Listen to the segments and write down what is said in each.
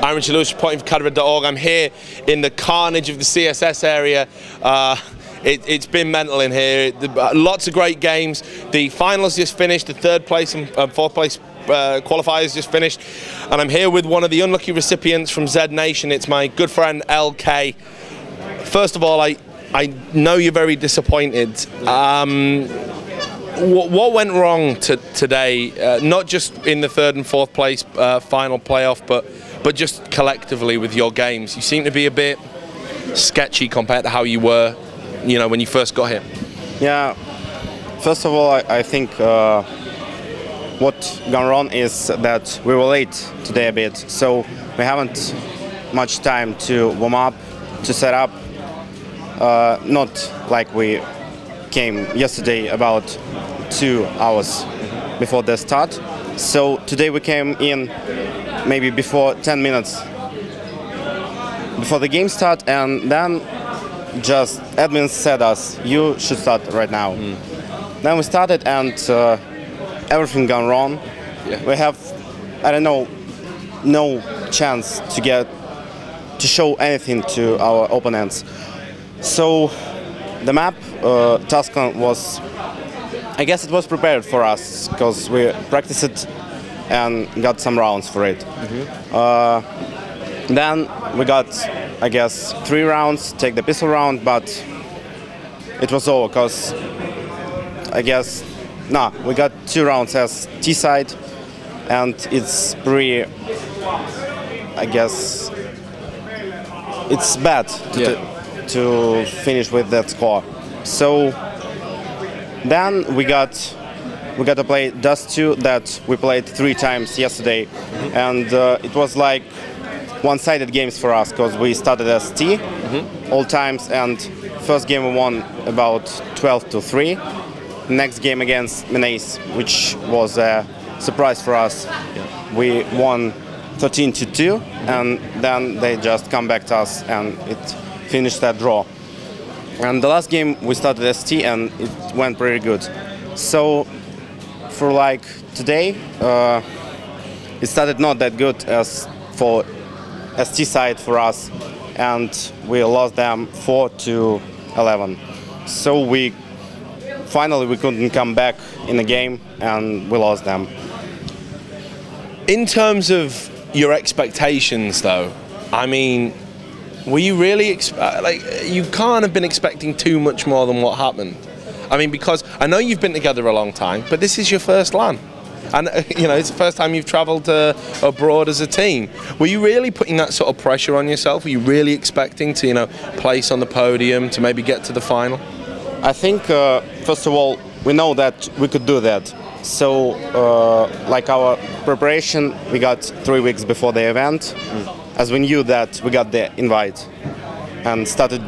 I'm Richard Lewis, reporting for Cadred.org. I'm here in the carnage of the CSS area. It's been mental in here. Lots of great games. The finals just finished. The third place and fourth place qualifiers just finished. And I'm here with one of the unlucky recipients from zNation. It's my good friend LK. First of all, I know you're very disappointed. What went wrong today? Not just in the third and fourth place final playoff, but just collectively with your games. You seem to be a bit sketchy compared to how you were, you know, when you first got here. Yeah. First of all, I think what gone wrong is that we were late today a bit, so we haven't much time to warm up, to set up. Not like we came yesterday about 2 hours before the start. So today we came in maybe before 10 minutes before the game start, and then just admin said us, you should start right now. Then we started, and everything gone wrong. Yeah. We have, I don't know, no chance to show anything to our opponents. So the map, Tuscan, was, I guess it was prepared for us because we practiced it and got some rounds for it. Then we got, I guess, 3 rounds, take the pistol round, but it was over because I guess, we got 2 rounds as T-side, and it's pretty, I guess, it's bad to finish with that score. So then we got to play Dust 2 that we played 3 times yesterday, and it was like one-sided games for us because we started as T all times, and first game we won about 12-3. Next game against Menace, which was a surprise for us, we won 13-2, and then they just come back to us and it finished that draw. And the last game we started as T and it went pretty good. So for like today, it started not that good as for ST side for us, and we lost them 4-11. So finally we couldn't come back in the game and we lost them. In terms of your expectations, though, I mean, were you really you can't have been expecting too much more than what happened? I mean, because I know you've been together a long time, but this is your first LAN. And, you know, it's the first time you've travelled abroad as a team. Were you really putting that sort of pressure on yourself? Were you really expecting to, you know, place on the podium, to maybe get to the final? I think, first of all, we know that we could do that. So, like our preparation, we got 3 weeks before the event, as we knew that we got the invite and started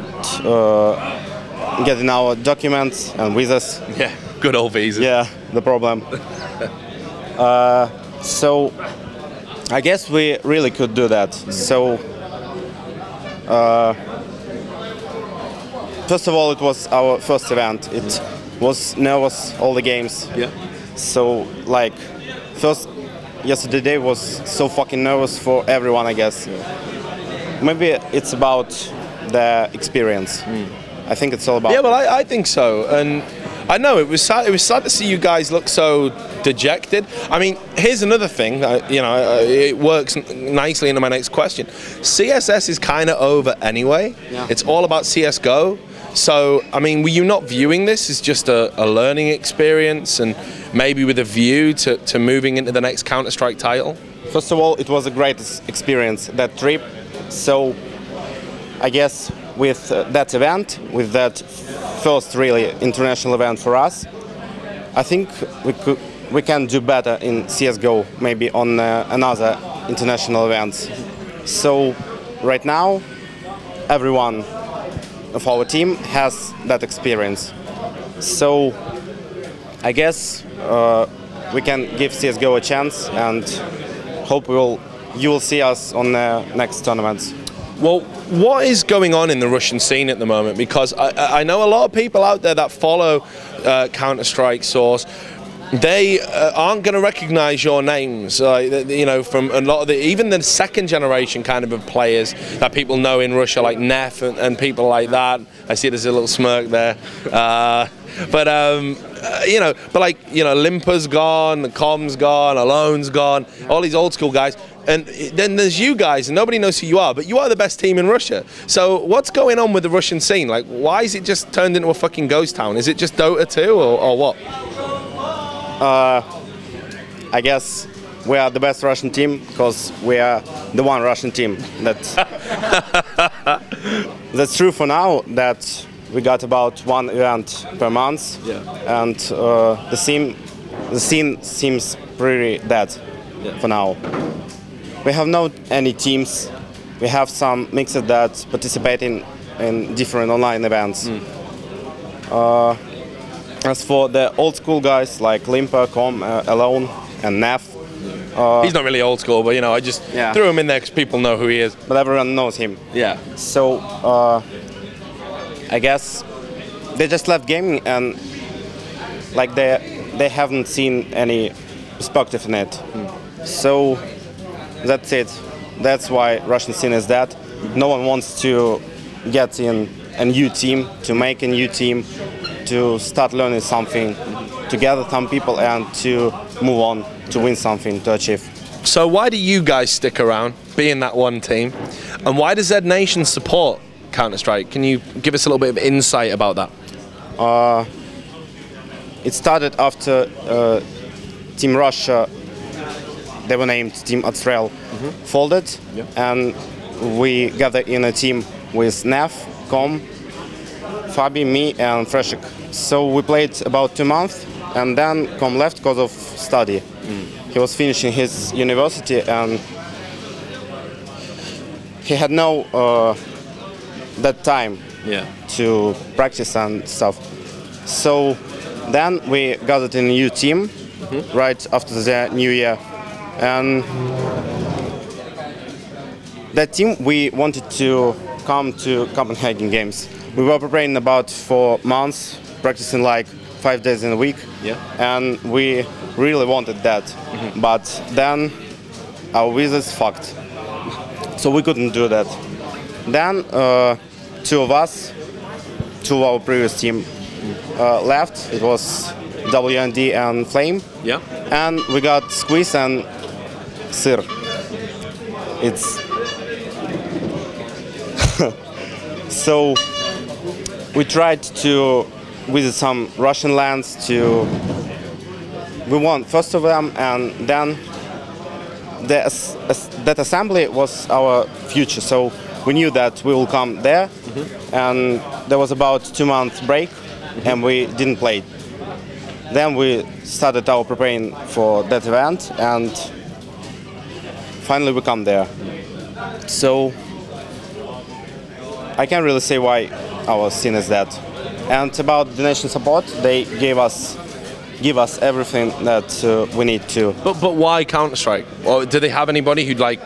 getting our documents and visas. Yeah, good old visas. Yeah, the problem. So I guess we really could do that. So first of all, it was our first event. It was nervous, all the games. Yeah. So like yesterday was so fucking nervous for everyone, I guess. Maybe it's about the experience. I think it's all about. Yeah, well, I think so, and I know it was sad. It was sad to see you guys look so dejected. I mean, here's another thing. You know, it works nicely into my next question. CSS is kind of over anyway. Yeah. It's all about CS:GO. So, I mean, were you not viewing this as just a learning experience, and maybe with a view to moving into the next Counter-Strike title? First of all, it was a great experience, that trip. So, I guess with that event, with that first really international event for us, I think we can do better in CS:GO, maybe on another international events. So right now, everyone of our team has that experience. So I guess we can give CS:GO a chance, and hope you will see us on the next tournaments. Well, what is going on in the Russian scene at the moment? Because I know a lot of people out there that follow Counter-Strike Source they aren't going to recognise your names, you know, from a lot of even the second generation kind of players that people know in Russia, like Neff and people like that. I see there's a little smirk there, you know, but like, you know, Limpa's gone, Com's gone, Alone's gone, all these old school guys. And then there's you guys, and nobody knows who you are, but you are the best team in Russia. So what's going on with the Russian scene? Like, why is it just turned into a fucking ghost town? Is it just Dota 2 or what? I guess we are the best Russian team because we are the one Russian team. That's true for now, that we got about one event per month, and the scene seems pretty dead for now. We have not any teams. We have some mixed that participate in different online events. As for the old school guys like Limpa, Com, Alone, and Neff, he's not really old school, but you know, I just threw him in there because people know who he is. But everyone knows him. Yeah. So I guess they just left gaming, and like they haven't seen any perspective in it. So that's it. That's why Russian scene is dead. No one wants to get in a new team, to make a new team, to start learning something, to gather some people and to move on, to win something, to achieve. So why do you guys stick around, being that one team? And why does zNation support Counter-Strike? Can you give us a little bit of insight about that? It started after Team Russia, they were named Team Отстрел, folded, and we gathered in a team with Neff, Com, Fabi, me, and Freshik. So we played about 2 months, and then Com left because of study. He was finishing his university, and he had no that time to practice and stuff. So then we gathered in a new team right after the new year, and that team we wanted to come to Copenhagen Games. We were preparing about 4 months, practicing like 5 days in a week, and we really wanted that. But then our visas fucked, so we couldn't do that. Then 2 of us, 2 of our previous team left. It was WND and Flame, and we got Squeeze and Sir. It's so we tried to visit some Russian lands. We won first of them, and then that assembly was our future. So we knew that we will come there, and there was about 2 months break, and we didn't play. Then we started our preparing for that event, and finally we come there. So I can't really say why our scene is dead. And about the zNation support, they give us everything that we need to. But why Counter-Strike? Or do they have anybody who'd like,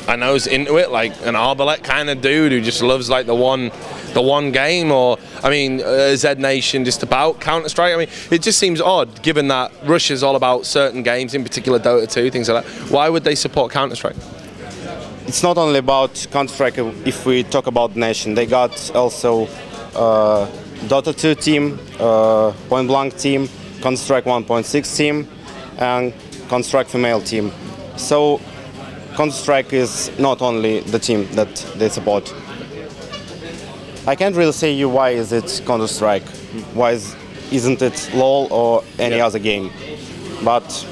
I know, is into it, like an Arbalest kind of dude who just loves like the one game? Or I mean, zNation just about Counter-Strike? I mean, it just seems odd given that Russia's all about certain games, in particular Dota 2, things like that. Why would they support Counter-Strike? It's not only about Counter-Strike. If we talk about zNation, they got also Dota 2 team, Point Blank team, Counter-Strike 1.6 team, and Counter-Strike female team. So Counter-Strike is not only the team that they support. I can't really say you why is it Counter-Strike, why isn't it LoL or any other game, but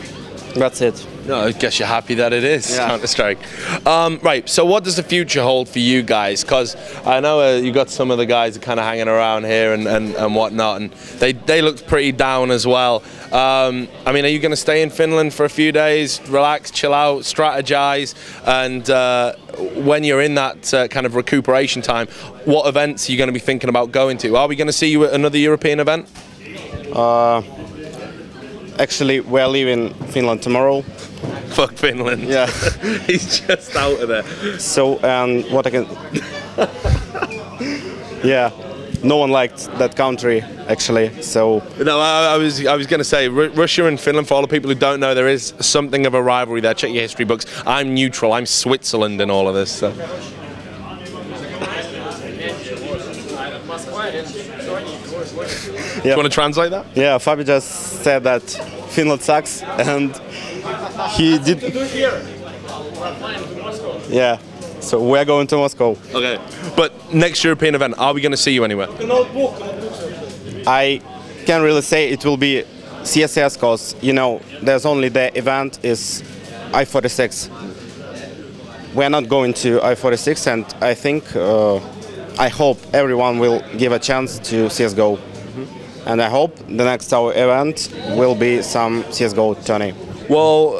that's it. No, I guess you're happy that it is Counter-Strike. Right, so what does the future hold for you guys? Because I know you got some of the guys kind of hanging around here and whatnot, and they looked pretty down as well. I mean, are you going to stay in Finland for a few days, relax, chill out, strategize, and when you're in that kind of recuperation time, what events are you going to be thinking about going to? Are we going to see you at another European event? Actually, we're leaving Finland tomorrow. Fuck Finland. Yeah. He's just out of there. So, what I can... yeah. no one liked that country actually. So no, I was going to say Russia and Finland. For all the people who don't know, there is something of a rivalry there. Check your history books. I'm neutral. I'm Switzerland in all of this. So. Do you want to translate that? Yeah, Fabi just said that Finland sucks, and he did. Yeah, so we're going to Moscow. Okay, but next European event, are we going to see you anywhere? I can't really say it will be CSS because, you know, there's only the event is I-46. We're not going to I-46, and I think, I hope everyone will give a chance to CSGO. And I hope the next our event will be some CSGO tourney. Well,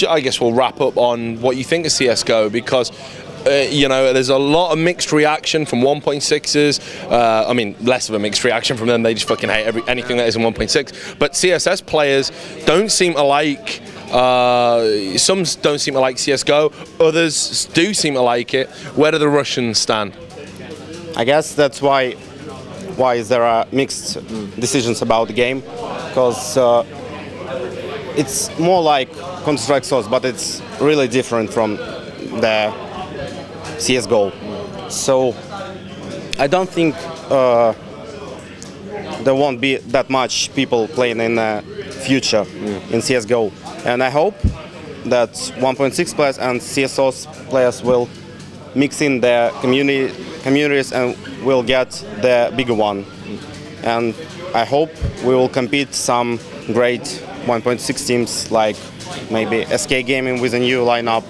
I guess we'll wrap up on what you think of CSGO, because you know, there's a lot of mixed reaction from 1.6s. I mean, less of a mixed reaction from them. They just fucking hate anything that isn't 1.6. But CSS players don't seem to like. Some don't seem to like CSGO. Others do seem to like it. Where do the Russians stand? I guess that's why there are mixed decisions about the game, because it's more like Counter-Strike Source, but it's really different from the CSGO. So I don't think there won't be that much people playing in the future in CSGO, and I hope that 1.6 players and CSOS players will mix in their communities and will get the bigger one. And I hope we will compete some great 1.6 teams, like maybe SK Gaming with a new lineup,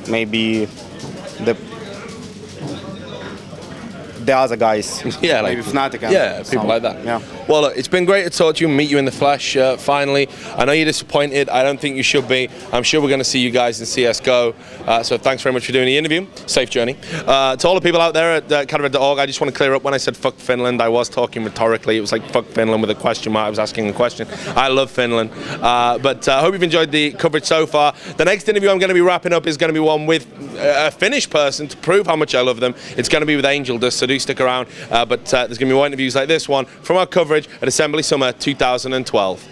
maybe the other guys, yeah, maybe like Fnatic, and yeah, people like that. Yeah. Well, look, it's been great to talk to you and meet you in the flesh. Finally, I know you're disappointed. I don't think you should be. I'm sure we're going to see you guys in CS:GO. So thanks very much for doing the interview. Safe journey. To all the people out there at Cadaved.org, I just want to clear up when I said fuck Finland. I was talking rhetorically. It was like fuck Finland with a question mark. I was asking a question. I love Finland, but I hope you've enjoyed the coverage so far. The next interview I'm going to be wrapping up is going to be one with a Finnish person to prove how much I love them. It's going to be with Angel Dust, so do stick around. But there's going to be more interviews like this one from our coverage at Assembly Summer 2012.